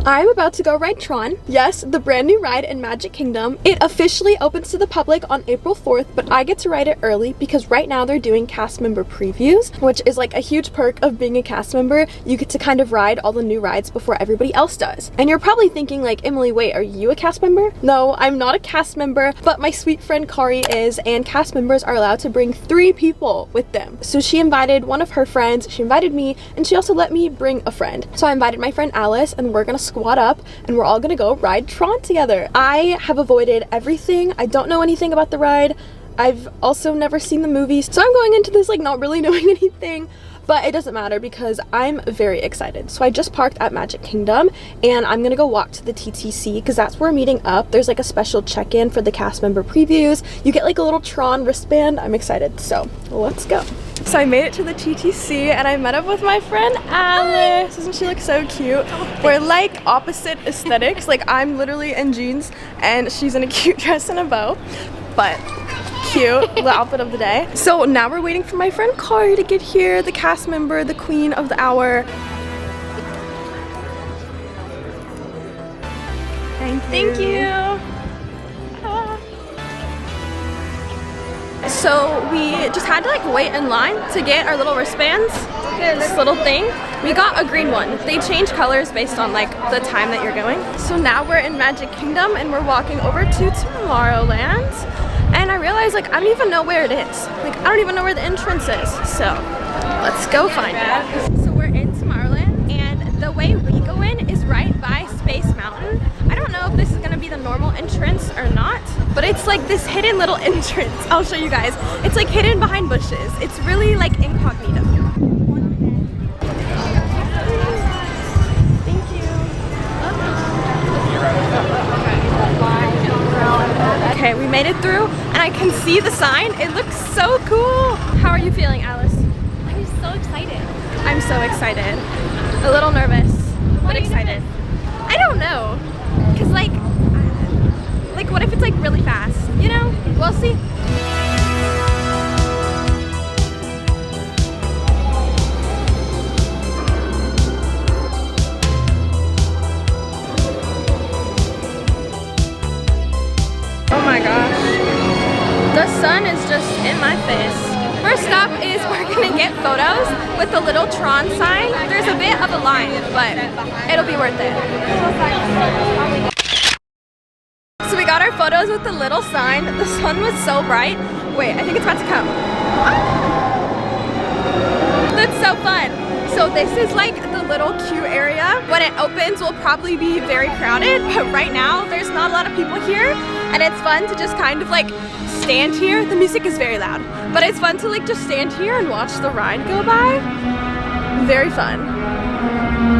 I'm about to go ride Tron. Yes, the brand new ride in Magic Kingdom. It officially opens to the public on April 4th, but I get to ride it early because right now they're doing cast member previews, which is like a huge perk of being a cast member. You get to kind of ride all the new rides before everybody else does. And you're probably thinking like, Emily, wait, are you a cast member? No, I'm not a cast member, but my sweet friend Kari is, and cast members are allowed to bring 3 people with them. So she invited one of her friends, she invited me, and she also let me bring a friend. So I invited my friend Alice, and we're gonna squad up and we're all gonna go ride Tron together. I have avoided everything. I don't know anything about the ride. I've also never seen the movie, so I'm going into this like not really knowing anything, but it doesn't matter because I'm very excited. So I just parked at Magic Kingdom and I'm gonna go walk to the TTC because that's where we're meeting up. There's like a special check-in for the cast member previews. You get like a little Tron wristband. I'm excited, so let's go. So I made it to the TTC and I met up with my friend Alice. Doesn't she look so cute? We're like opposite aesthetics. Like I'm literally in jeans and she's in a cute dress and a bow, but cute. The outfit of the day. So now we're waiting for my friend Kari to get here, the cast member, the queen of the hour. Thank you. So we just had to like wait in line to get our little wristbands, this little thing. We got a green one. They change colors based on like the time that you're going. So now we're in Magic Kingdom and we're walking over to Tomorrowland. And I realized like I don't even know where it is. Like I don't even know where the entrance is. So let's go find it. So we're in Tomorrowland and the way we go in is right by Space Mountain. I don't know if this is gonna be the normal entrance or not, but it's like this hidden little entrance. I'll show you guys. It's like hidden behind bushes. It's really like incognito. Thank you. Okay, we made it through and I can see the sign. It looks so cool. How are you feeling, Alice? I'm so excited. I'm so excited. A little nervous, but excited. I don't know. Cause like what if it's like really fast? You know? We'll see. Oh my gosh. The sun is just in my face. First stop is we're gonna get photos with the little Tron sign. There's a bit of a line, but it'll be worth it. So we got our photos with the little sign. The sun was so bright. Wait, I think it's about to come. That's so fun. So this is like the little queue area. When it opens, we'll probably be very crowded, but right now there's not a lot of people here, and it's fun to just kind of like stand here. The music is very loud, but it's fun to like just stand here and watch the ride go by. Very fun.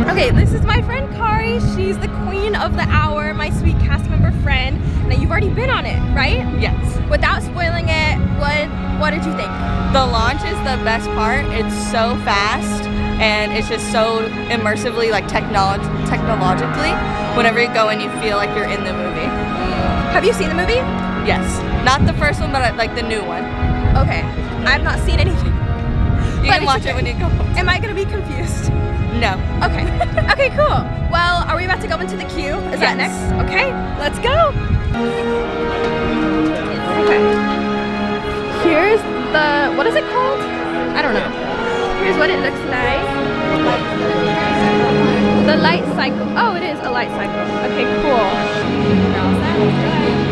Okay, this is my friend Kari. She's the queen of the hour, my sweet cast member friend. Now you've already been on it, right? Yes. Without spoiling it, what did you think? The launch is the best part. It's so fast and it's just so immersively like technologically. Whenever you go in, you feel like you're in the movie. Have you seen the movie? Yes. Not the first one, but like the new one. Okay. I've not seen anything. You can watch it when you go home. Am I gonna be confused? No. Okay. Okay, cool. Well, are we about to go into the queue? Is that next? Okay, let's go. Okay. Here's the, what is it called? I don't know. Here's what it looks like. The light cycle. Oh, it is a light cycle. Okay, cool.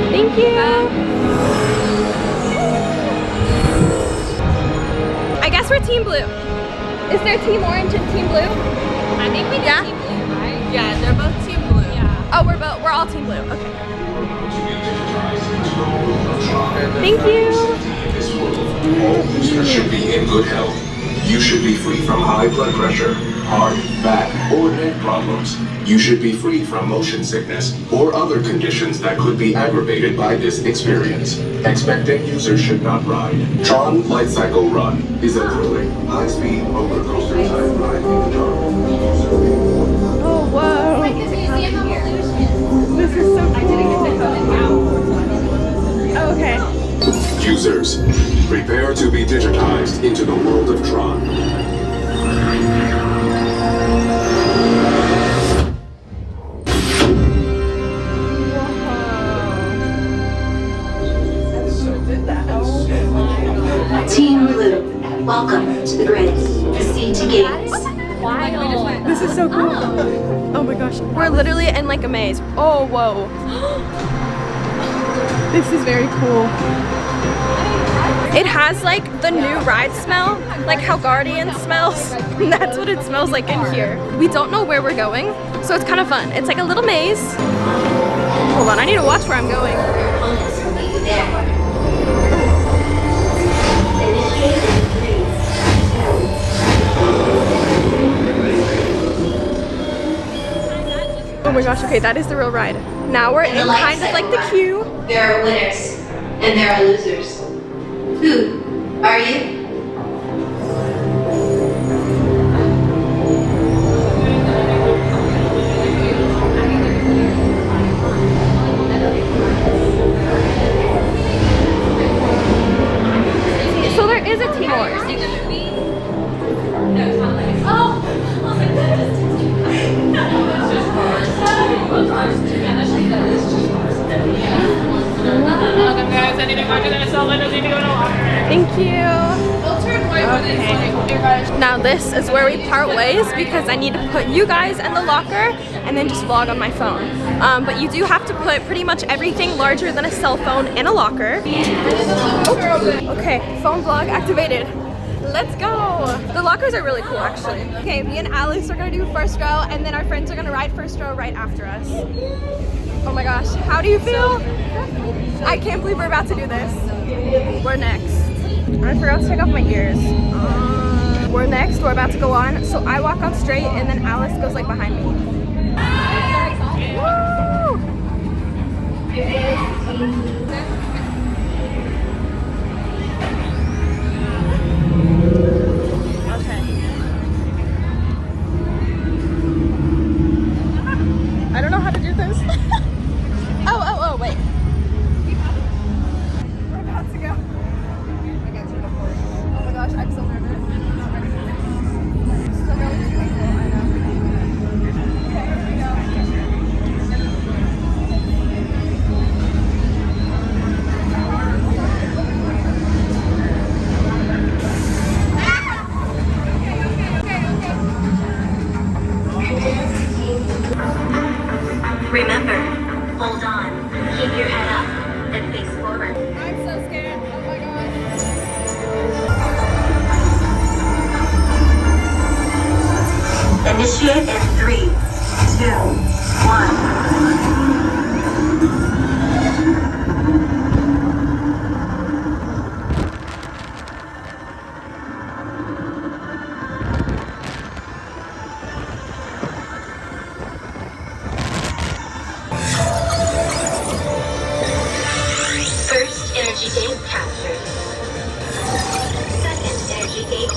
Thank you. I guess we're Team Blue. Is there Team Orange and Team Blue? I think we did Yeah? Team Blue, right? Yeah, they're both Team Blue. Yeah. Oh, we're all Team Blue. Okay. Thank you. All users should be in good health. You should be free from high blood pressure, heart, back, or neck problems. You should be free from motion sickness or other conditions that could be aggravated by this experience. Expectant users should not ride. Tron Light Cycle Run is a thrilling, high-speed roller coaster type ride in the dark. Oh, whoa. This is so cool. Okay. Users, prepare to be digitized into the world of Tron. Welcome to the grid. Proceed to gates. Wild. This is so cool. Oh my gosh. We're literally in like a maze. Oh, whoa. This is very cool. It has like the new ride smell, like how Guardian smells. That's what it smells like in here. We don't know where we're going, so it's kind of fun. It's like a little maze. Hold on, I need to watch where I'm going. Opponents will meet you there. Initiate in 3, 2. Oh my gosh, okay, that is the real ride. Now we're in kind of like the queue. There are winners and there are losers. Who are you? So there is a team war. Thank you. Okay. Now this is where we part ways because I need to put you guys in the locker and then just vlog on my phone. But you do have to put pretty much everything larger than a cell phone in a locker. Okay, phone vlog activated. Let's go! The lockers are really cool actually. Okay, me and Alex are gonna do first row and then our friends are gonna ride first row right after us. Oh my gosh, how do you feel? I can't believe we're about to do this. We're next. I forgot to take off my ears. We're next, we're about to go on. So I walk on straight and then Alice goes like behind me. Woo! Okay. I don't know how to do this. Oh, wait. We're about to go. Oh my gosh, I'm so nervous. I'm not ready for this. It's still really painful, I know. Okay, here we go. Remember, hold on, keep your head up, and face forward. I'm so scared. Oh my god. Initiate in 3, 2, 1. First energy gate captured. Second energy gate.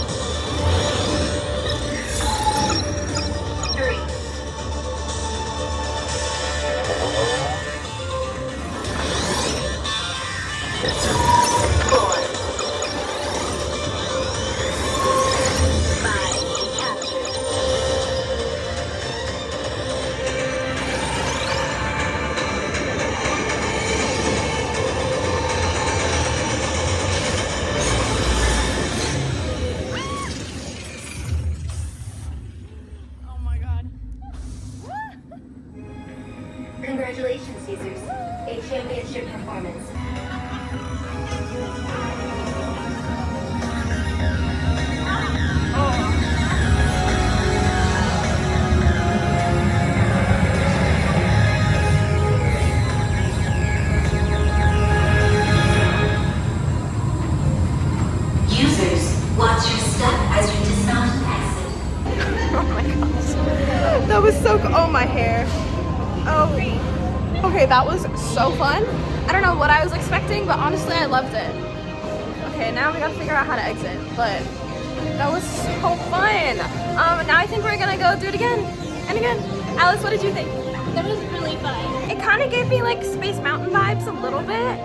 3. 4. 5 captured. Oh my god. Congratulations, users. A championship performance. Users, watch your step as you dismount and exit. Oh my gosh. That was so cool. Oh, my hair. Oh. Okay, that was so fun. I don't know what I was expecting, but honestly, I loved it. Okay, now we gotta figure out how to exit, but that was so fun. Now I think we're gonna go do it again and again. Alice, what did you think? That was really fun. It kind of gave me like Space Mountain vibes a little bit.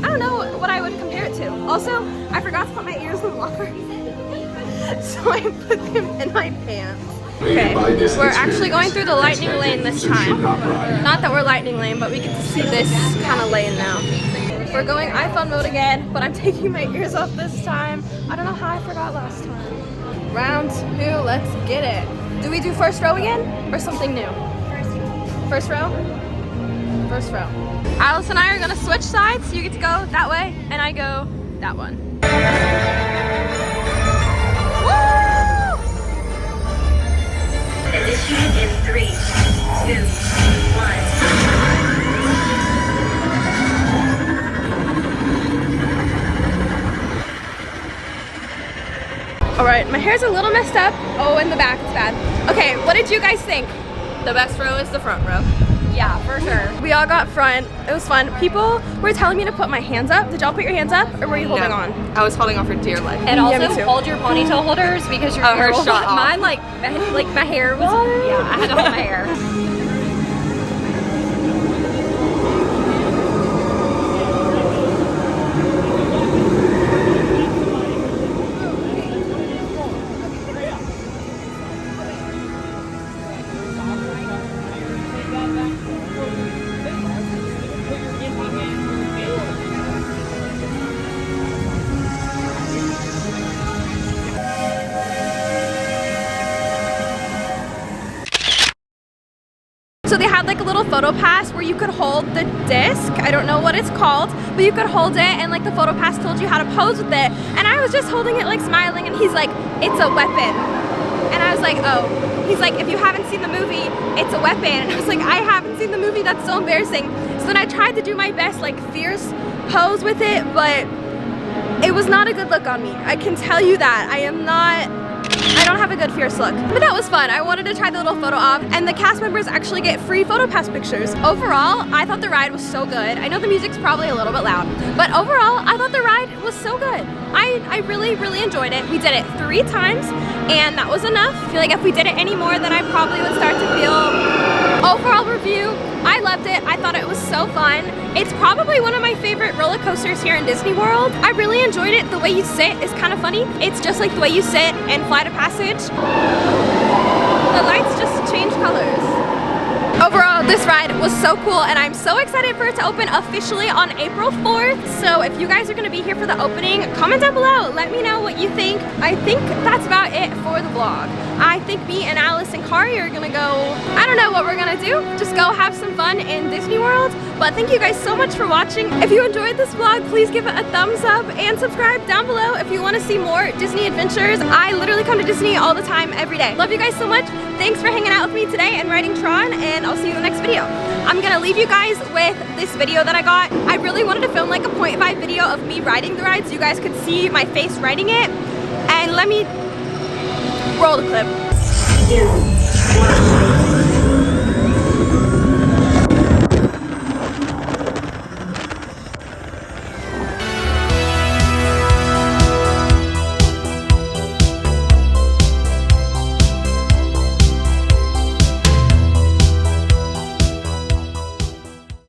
I don't know what I would compare it to. Also, I forgot to put my ears in the locker. So I put them in my pants. Okay, we're actually going through the lightning lane this time. Not that we're lightning lane, but we get to see this kind of lane now. We're going iPhone mode again, but I'm taking my ears off this time. I don't know how I forgot last time. Round 2, let's get it. Do we do first row again or something new? First row? First row. Alice and I are gonna switch sides. You get to go that way and I go that one. Initiate in 3, 2, 1. All right, my hair's a little messed up. Oh, in the back, it's bad. Okay, what did you guys think? The best row is the front row. Yeah, for sure. We all got front. It was fun. People were telling me to put my hands up. Did y'all put your hands up or were you holding on? I was holding on for dear life. And Yeah, me also too. hold your ponytail holders because your hair hers will shot off. mine like my hair was yeah, I had to hold my hair. So they had like a little photo pass where you could hold the disc. I don't know what it's called, but you could hold it and like the photo pass told you how to pose with it. And I was just holding it like smiling and he's like, it's a weapon. And I was like, oh. He's like, if you haven't seen the movie, it's a weapon. And I was like, I haven't seen the movie, that's so embarrassing. So then I tried to do my best like fierce pose with it, but it was not a good look on me. I can tell you that. I don't have a good fierce look. But that was fun. I wanted to try the little photo op, and the cast members actually get free photo pass pictures. Overall, I thought the ride was so good. I know the music's probably a little bit loud, but overall, I thought the ride was so good. I really, really enjoyed it. We did it 3 times, and that was enough. I feel like if we did it any more, then I probably would start to feel. Overall review, I loved it. I thought it was so fun. It's probably one of my favorite roller coasters here in Disney World. I really enjoyed it. The way you sit is kind of funny. It's just like the way you sit in Flight of Passage. The lights just change colors. Overall, this ride was so cool and I'm so excited for it to open officially on April 4th. So if you guys are gonna be here for the opening, comment down below. Let me know what you think. I think that's about it for the vlog. I think me and Alice and Kari are gonna go, I don't know what we're gonna do. Just go have some fun in Disney World. But thank you guys so much for watching. If you enjoyed this vlog, please give it a thumbs up and subscribe down below if you wanna see more Disney adventures. I literally come to Disney all the time, every day. Love you guys so much. Thanks for hanging out with me today and riding Tron, and I'll see you in the next video. I'm gonna leave you guys with this video that I got. I really wanted to film like a 0.5 video of me riding the ride so you guys could see my face riding it. And let me roll the clip.